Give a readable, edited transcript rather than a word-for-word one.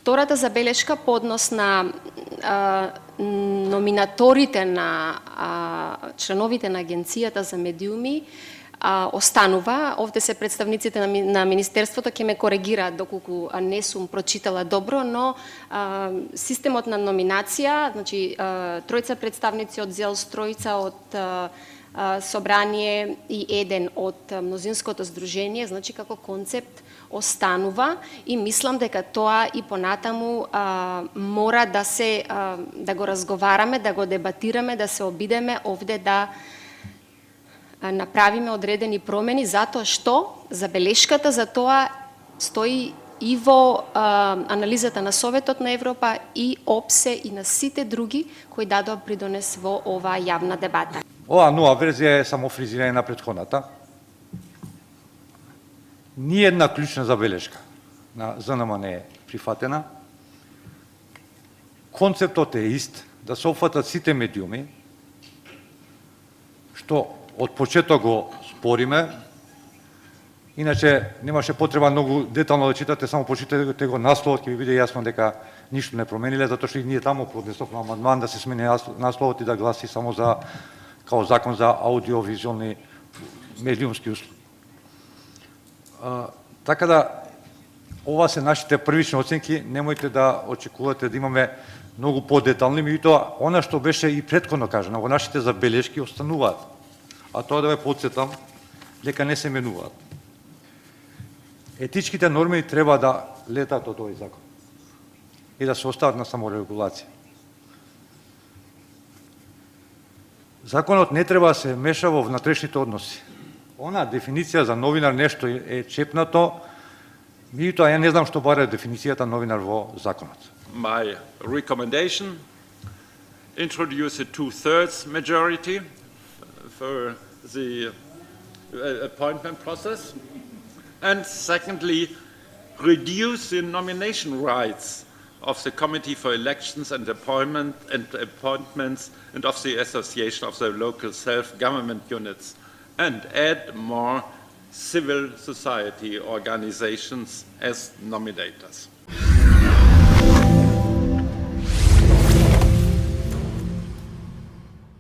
втората забелешка по однос на номинаторите на членовите на Агенцијата за медиуми останува. Овде се представниците на Министерството, ќе ме коригираат доколку не сум прочитала добро, но системот на номинација, значи тројца представници од ЗЕЛС, тројца од Собрание и еден од Мнозинското здружение, значи како концепт останува и мислам дека тоа и понатаму мора да го разговараме, да го дебатираме, да се обидеме овде да направиме одредени промени, затоа што забелешката за тоа стои и во анализата на Советот на Европа и ОПСЕ и на сите други кои дадоа придонес во оваа јавна дебата. Ова нова верзија е само фризирање на претходната. Ни една клучна забелешка на ЗНМ не е прифатена. Концептот е ист, да се опфатат сите медиуми, што од почеток го спориме. Иначе немаше потреба многу детално да читате, само почитате го насловот, ќе ви биде јасно дека ништо не промениле, затоа што и ние таму поднесовме амандман да се смени насловот и да гласи само за као закон за аудиовизуални медиумски услуги. Така да, ова се нашите првични оценки, немојте да очекувате да имаме многу подетални, меѓутоа она што беше и претходно кажано, во нашите забелешки остануваат. А тоа да ве потсетам дека не се менуваат. Етичките норми треба да летат од овој закон и да се остават на саморегулација. Законот не треба да се меша во внатрешните односи. Она дефиниција за новинар нешто е чепнато, меѓутоа ја не знам што баре дефиницијата новинар во законот. My recommendation: introduce a 2/3 majority for the appointment process, and secondly, reduce the nomination rights of the Committee for Elections and Appointments and of the Association of the Local Self-Government Units, and add more civil society organizations as nominators.